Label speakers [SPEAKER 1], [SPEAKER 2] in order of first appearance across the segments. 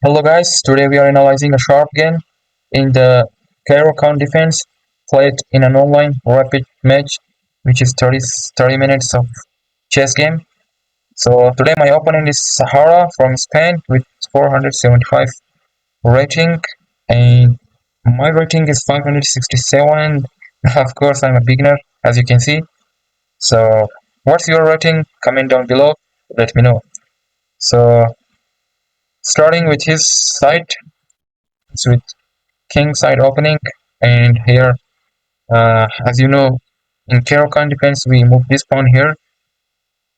[SPEAKER 1] Hello guys, today we are analyzing a sharp game in the Caro-Kann Defence played in an online rapid match which is 30 minutes of chess game. So today my opponent is Sahara from Spain with 475 rating and my rating is 567. Of course I'm a beginner as you can see. So what's your rating? Comment down below, let me know. So starting with his side, it's with king side opening, and here as you know in Caro-Kann defense we moved this pawn here.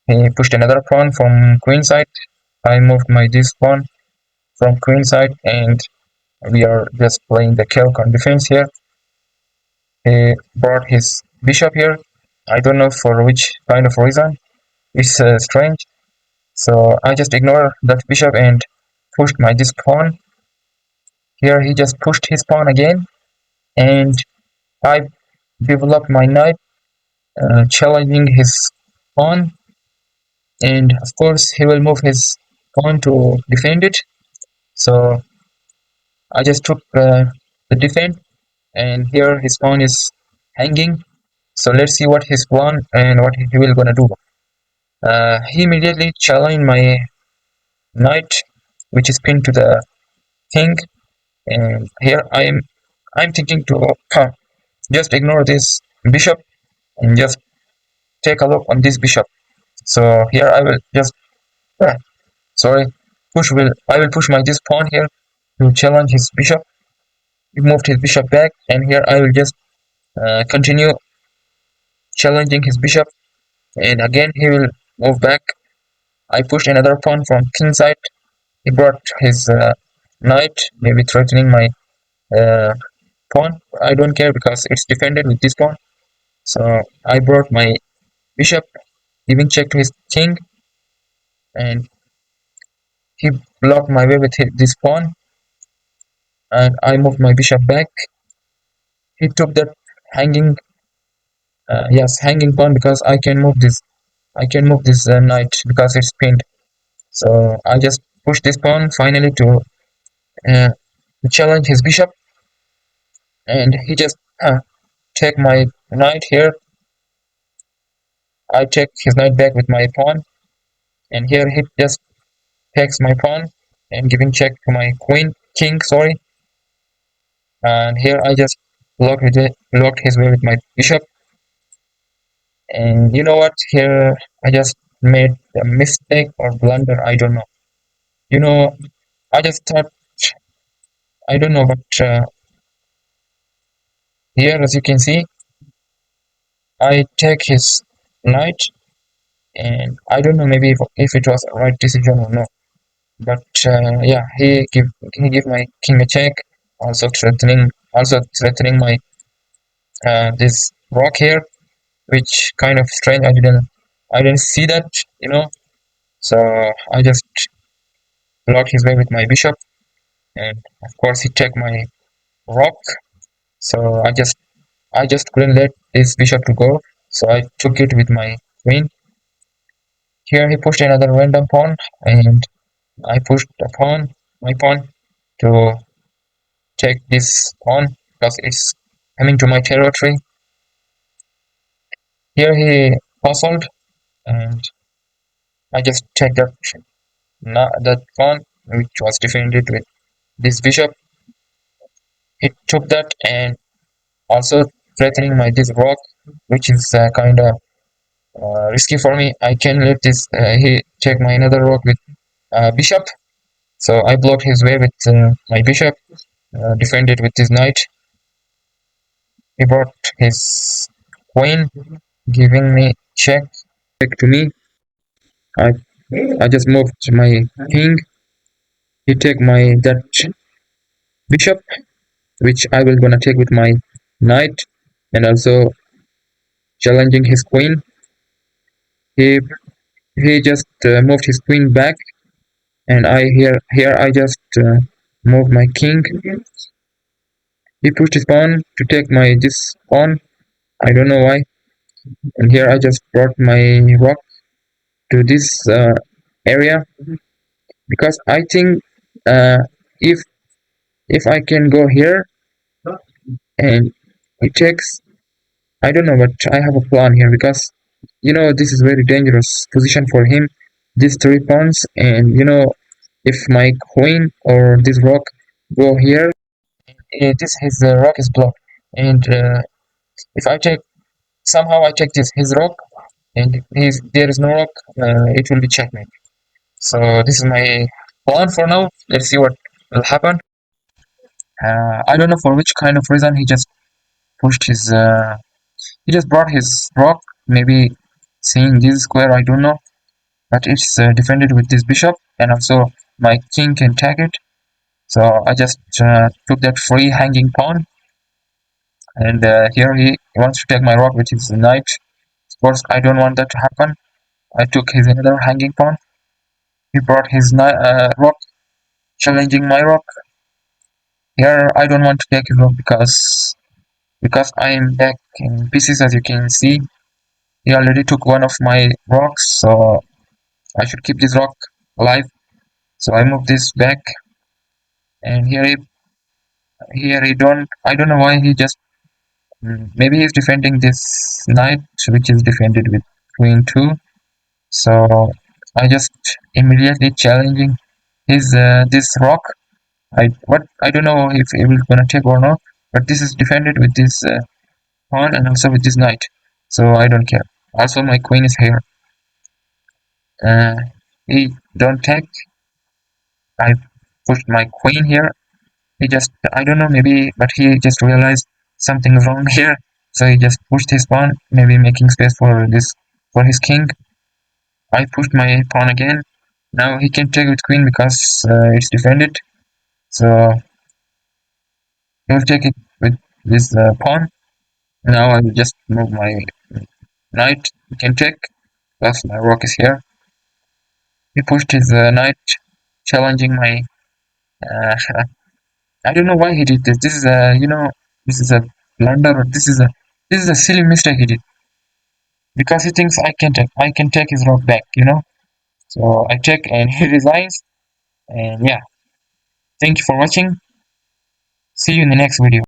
[SPEAKER 1] He pushed another pawn from queen side. I moved my this pawn from queen side, and we are just playing the Caro-Kann defense here. He brought his bishop here. I don't know for which kind of reason. It's strange. So I just ignore that bishop and pushed my this pawn. Here he just pushed his pawn again, and I developed my knight, challenging his pawn, and of course he will move his pawn to defend it. So I just took the defend, and here his pawn is hanging. So let's see what his plan and what he will gonna do. He immediately challenged my knight, which is pinned to the king, and here I'm thinking to just ignore this bishop and just take a look on this bishop. So here I will just sorry I will push my this pawn here to challenge his bishop. He moved his bishop back, and here I will just continue challenging his bishop, and again he will move back. I pushed another pawn from king side. He brought his knight, maybe threatening my uh, pawn. I don't care because it's defended with this pawn. So I brought my bishop, giving check to his king, and he blocked my way with this pawn, and I moved my bishop back. He took that hanging, hanging pawn because I can move this. I can move this knight because it's pinned. So I just push this pawn finally uh, to challenge his bishop, and he just take my knight here. I take his knight back with my pawn, and here he just takes my pawn and giving check to my king. Sorry, and here I just blocked his way with my bishop. And you know what? Here I just made a mistake or blunder. I don't know. You know, I just thought I don't know, but here as you can see, I take his knight, and I don't know maybe if it was a right decision or no. But yeah, he give my king a check, also threatening my this rock here, which kind of strange. I didn't see that, you know. So I just blocked his way with my bishop, and of course he took my rock. So I just couldn't let this bishop to go. So I took it with my queen. Here he pushed another random pawn, and I pushed my pawn, to take this pawn because it's coming to my territory. Here he puzzled, and I just take that pawn, which was defended with this bishop. He took that, and also threatening my this rock, which is kind of risky for me. I can let this he take my another rock with bishop. So I blocked his way with my bishop, defended with his knight. He brought his queen, giving me check to me. I I just moved my king. He take my that bishop, which I will gonna take with my knight, and also challenging his queen. He he just moved his queen back, and here I just moved my king. He pushed his pawn to take my this pawn. I don't know why. And here I just brought my rock to this area because I think if I can go here and it takes, I don't know, but I have a plan here because this is very dangerous position for him. These 3 pawns, and if my queen or this rock go here, this his rock is blocked, and if I take somehow I take this his rock, and there is no rock, it will be checkmate. So this is my plan for now. Let's see what will happen. I don't know for which kind of reason he just pushed his. He just brought his rock. Maybe seeing this square, I don't know, but it's defended with this bishop, and also my king can take it. So I just took that free hanging pawn, and here he wants to take my rock, which is knight. Of course, I don't want that to happen. I took his another hanging pawn. He brought his rock, challenging my rock. Here I don't want to take his rock because I am back in pieces, as you can see. He already took one of my rocks, so I should keep this rock alive. So I move this back, and here he don't. I don't know why he just. Maybe he's defending this knight, which is defended with queen 2. So I just immediately challenging his this rock. I don't know if he will gonna take or not, but this is defended with this pawn and also with this knight. So I don't care. Also my queen is here. Uh, he don't take. I pushed my queen here. He just, I don't know, maybe, but he just realized something wrong here. So he just pushed his pawn, maybe making space for his king. I pushed my pawn again. Now he can take with queen because it's defended. So he will take it with this pawn. Now I will just move my knight. He can take because my rook is here. He pushed his knight, challenging my. Uh, I don't know why he did this. This is this is a blunder. Or this is a silly mistake he did because he thinks I can take his rook back. So I check and he resigns. And yeah, thank you for watching. See you in the next video.